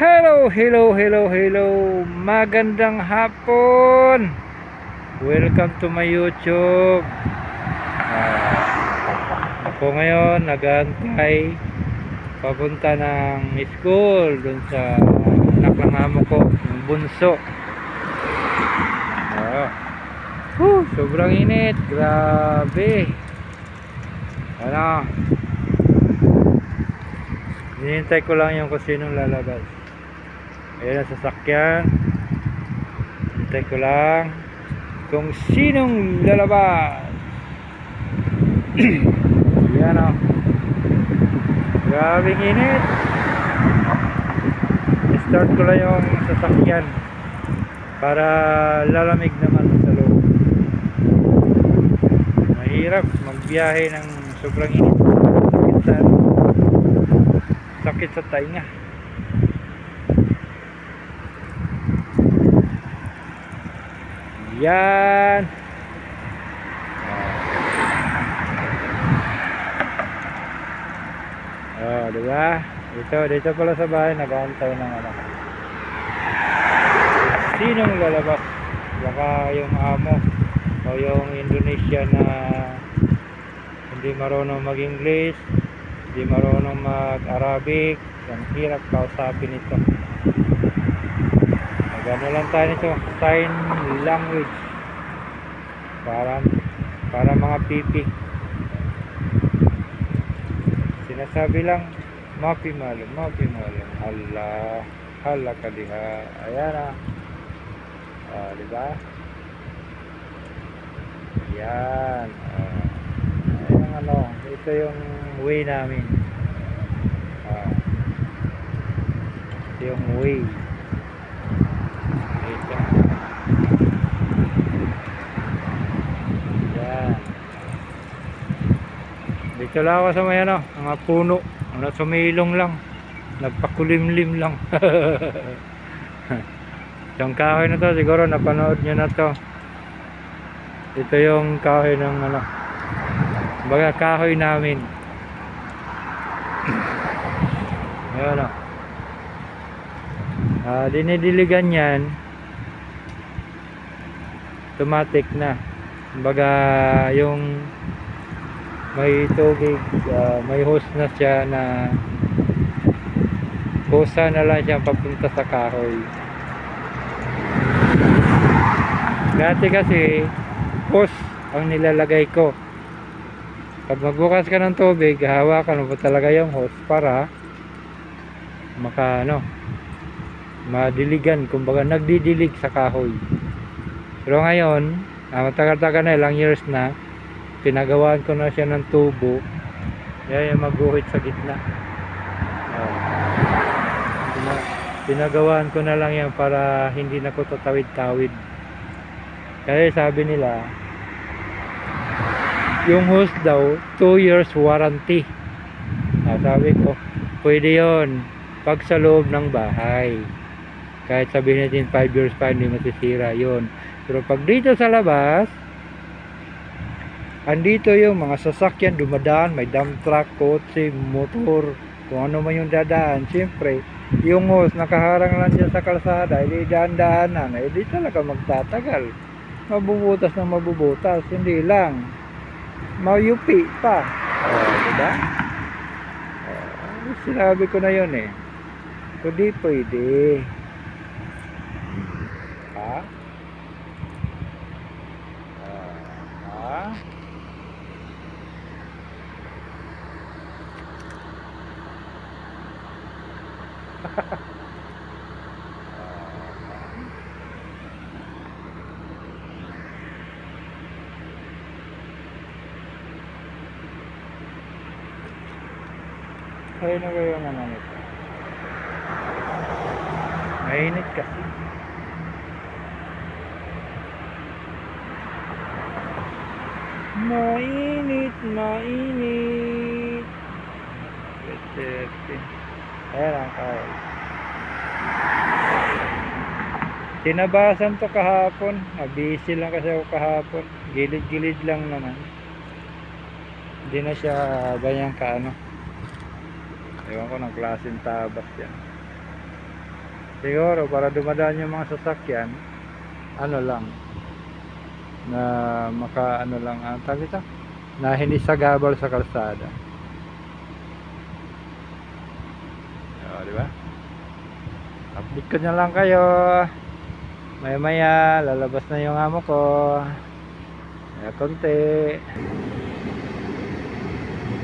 Hello. Magandang hapon. Welcome to my YouTube. Ako ngayon nag-aantay papunta ng school dun sa anak ng amo ko, yung bunso. Sobrang init. Grabe. Hinihintay ko lang yung kung sinong lalabas. Ayan ang sasakyan. Hintay ko lang kung sinong lalabas. Yan o. Grabing init. Start ko lang yung sasakyan para lalamig naman sa loob. Mahirap magbiyahe ng sobrang init. Sakit sa tainga. Yan. Diba? Dito pala sa bahay nag-aantay ng anak. Sinong lalabas? Baka yung amo o yung Indonesian na hindi marunong mag-English, hindi marunong mag-Arabic. Ang hirap kausapin ito. Gano lang tayo nito, sign language para mga pipi. Sinasabi lang mapi malam hala kadiha. Ayan diba? Yan ayan ito yung way namin. Ito yung way. Dito lang ako sa may mga puno, sumilong lang, nagpakulimlim lang. Yung kahoy na to, siguro napanood nyo na to. Ito yung kahoy ng baga kahoy namin. Ayan dinidiligan yan, automatic na. Baga yung may tubig, may hose na siya na hosa na lang siya papunta sa kahoy. Dati kasi hose ang nilalagay ko. Pag magbukas ka ng tubig, hawakan mo pa talaga yung hose para madiligan, kumbaga nagdidilig sa kahoy. Pero ngayon matagal-tagal na, ilang years na, pinagawaan ko na siya ng tubo. Yan yung magguhit sa gitna. Pinagawaan ko na lang yan para hindi na ko tatawid-tawid. Kaya sabi nila yung hose daw 2 years warranty. Sabi ko pwede yon pag sa loob ng bahay, kahit sabihin natin 5 years pa hindi masisira yon. Pero pag dito sa labas, andito yung mga sasakyan dumadaan, may dump truck, kotse, motor, kung ano man yung dadaan, siyempre yung hose nakaharang lang dyan sa kalsada, hindi daan-daanan, hindi talaga magtatagal, mabubutas ng mabubutas, hindi lang mayupi pa. Diba? Sinabi ko na yun kundi pwede. Kaya na kayo nito. Mainit kasi. Mainit. Ayan ang kahoy. Tinabasan to kahapon. Busy lang kasi ako kahapon. Gilid-gilid lang naman. Hindi na siya ganyan ewan ko ng klaseng tabas yan. Siguro para dumadaan yung mga sasakyan, ano lang, na maka ano lang ang tawag ito, na hindi sagabal sa kalsada. Di ba? Update ko na lang kayo. Maya maya lalabas na yung amo ko. Konti.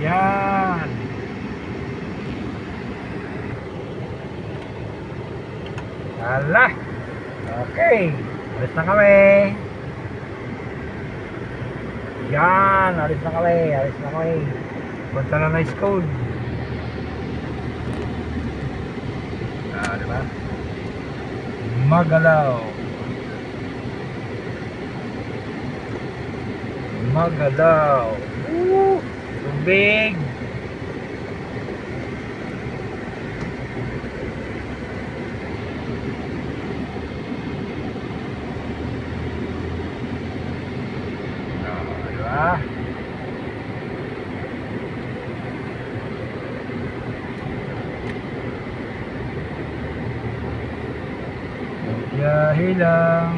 Yan. Hala. Okay. Alis na kami. Yan. Alis na kami. Alis na kami. Punta na na school. Diba? Magalaw. Magalaw. Tubig. Diba? Biyahe lang.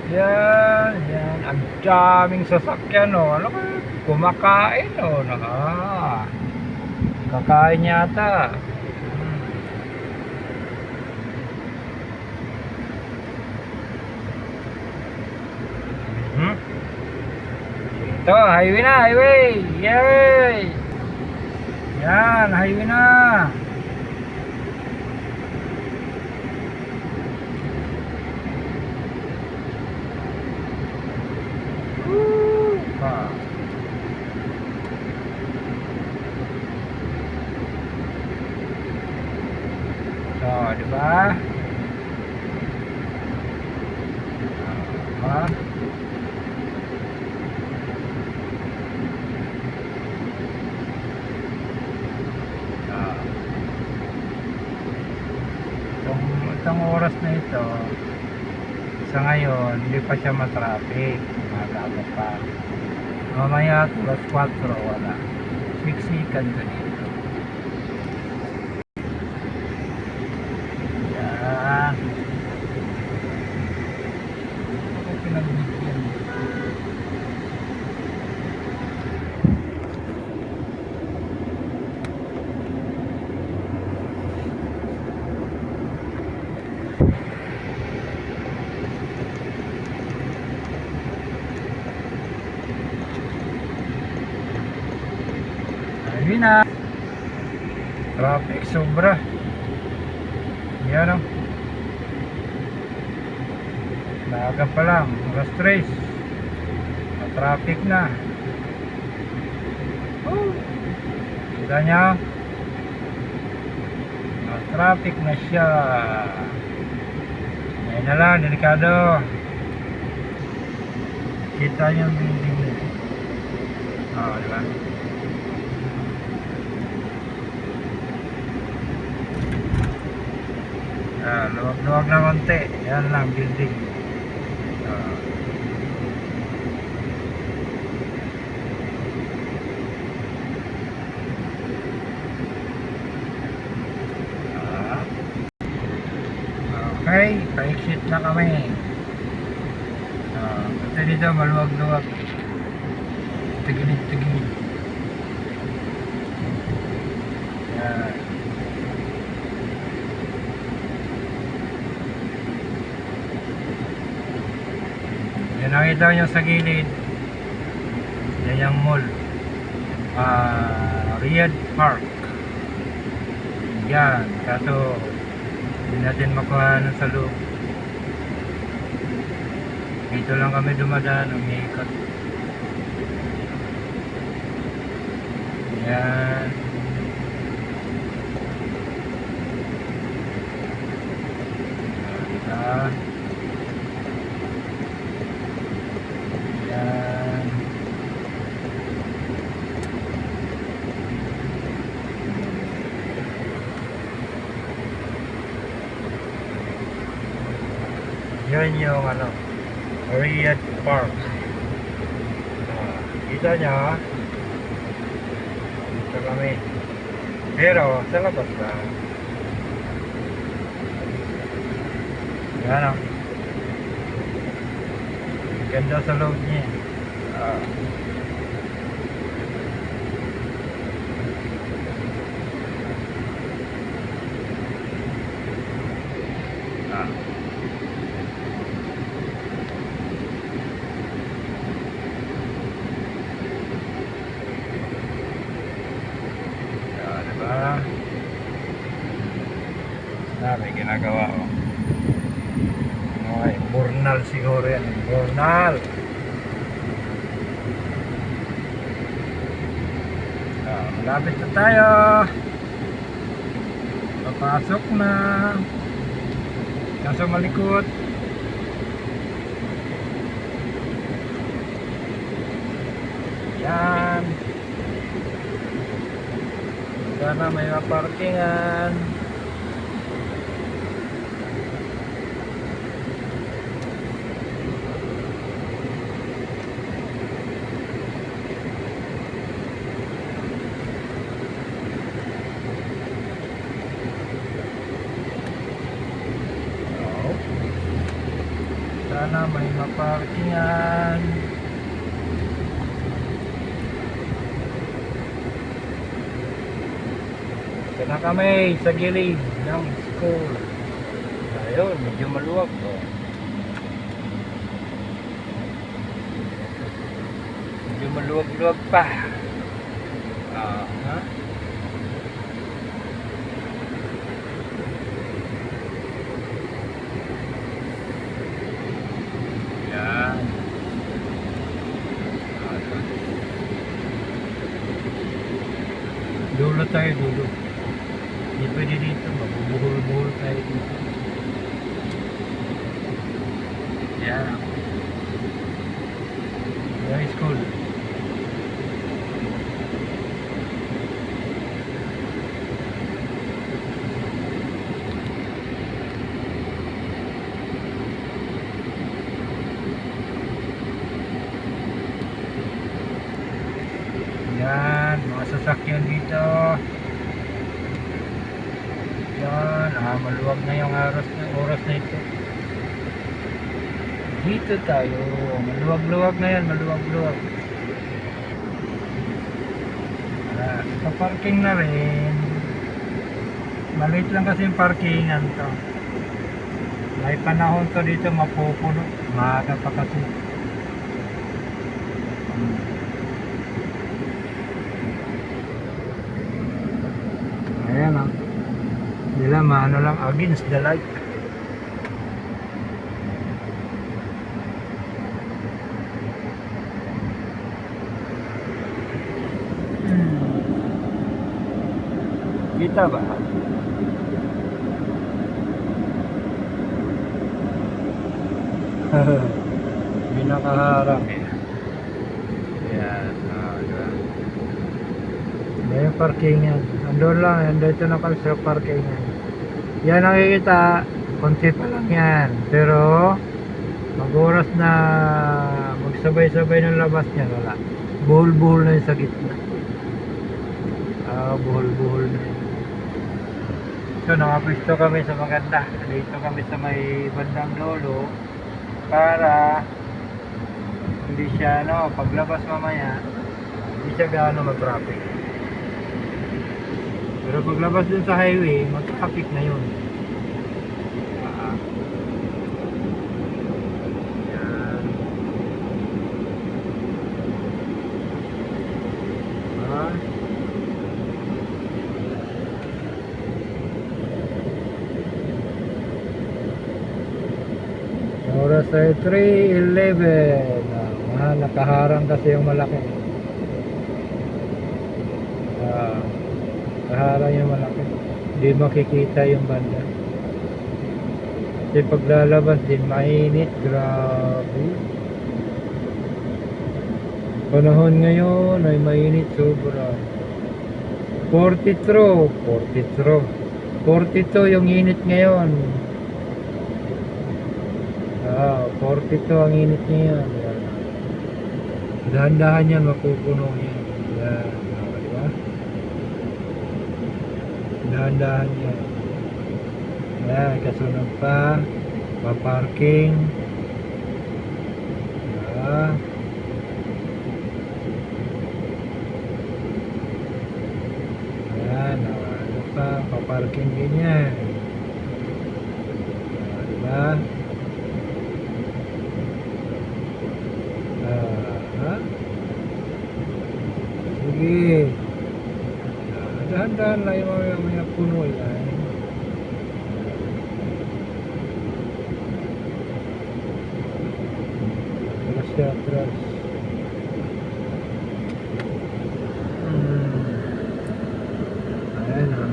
Yan, yan. Ang daming sasakyan, oh. Ano ka? Kumakain, oh. Kakain yata. Ito, highway na, highway. Yay! Yan, highway na. So, di ba? Itong oras na ito, sa ngayon, hindi pa siya matraffic. Magaga pa. Mamaya, alas 4, wala. Siksikan ka dito. Yan. Ako pinagbigyan. Ayun na. Traffic sobra. Yan o. Maaga pa lang. Alas 3. Traffic na. Kita nyo? Traffic na siya. Ngayon na lang. Delikado. Kita nyo yung building nyo. Diba? Luwag na konti. Yan lang, building. Okay, pa-exit na kami. Kasi dito maluwag-luwag. Tagilid-tagilid. Yan. Yan, nakita nyo sa gilid. Yan yung mall. Riyadh Park. Yan, kaso hindi natin makuha sa loob. Dito lang kami dumadaan, umiikot. Yan. Ah, yan. Yan yung ano, Riyadh Park. Kita nyo, dito kami. Pero sa labas lang. Yan o. Ganda sa loob niya. Ah. Ah. Yan, diba? May ginagawa ko. Okay, Burnal siguro yan. Burnal. Malapit na tayo. Papasok na. Kaso malikot. Yan. Sana may maparkingan. Sana may maparkingan. Ito na kami sa gilid ng school. Ayun, medyo maluwag to. Medyo maluwag-luwag pa. Ha? Yan. Dulo tayo, dulo. Hindi pwede dito, mabubuhol-buhol tayo dito. Yan. High school. Yan, mga sasakyan dito. Yan, maluwag na yung oras na ito. Dito tayo, maluwag-luwag na yan, maluwag-luwag. Sa parking na rin. Maliit lang kasi yung parkingan to. May panahon to dito mapupuno. Maaga pa kasi. Ayan o. Nila maano lang against the light. Kita ba? Binakaharap eh. Yan. Diba? May parkingan. Andun lang. Andito na kami sa parkingan. Yan nakikita. Konti pa lang yan. Pero mag-oras na magsabay-sabay ng labas niya. Wala. Buhol-buhol na yung sa gitna. Buhol-buhol na yun. So nakapwisto kami sa maganda. Dito kami sa may bandang lolo para hindi siya paglabas mamaya hindi siya gaano mag-traffic. Pero paglabas dun sa highway mag-traffic na yun. Oras ay 3:11. Nakaharang kasi yung malaki. nakaharang yung malaki. Hindi makikita yung banda. Kasi paglalabas din, mainit. Grabe. Panahon ngayon ay mainit sobra. 42 yung init ngayon. 42 ang init ngayon. Yan. Dahan-dahan yan, mapupuno yan. Yan. Diba? Dahan-dahan yan. Yan, kasunod pa. Pa-parking. Diba? Yan, ano pa, pa-parking din yan. Diba? Sige. Dahan-dahan lang yung mga puno yan. Atras siya, atras. Ayan o.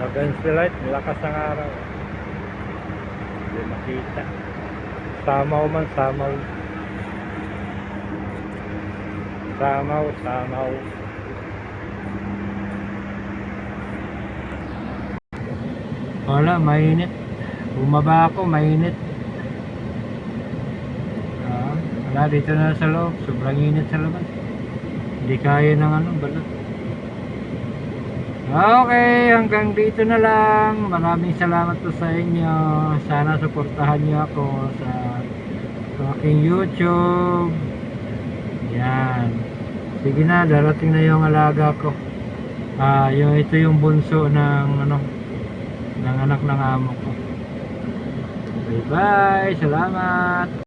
Against the light, malakas ang araw. Hindi makita. Samaw man, samaw. Samaw, samaw. Wala, mainit. Bumaba ako, mainit. Wala, dito na sa loob. Sobrang init sa labas. Hindi kaya ng balot. Okay, hanggang dito na lang. Maraming salamat po sa inyo. Sana suportahan niyo ako sa aking YouTube. Yan. Sige na, darating na yung alaga ko. Ito yung bunso ng ng anak ng amo ko. Bye bye, salamat.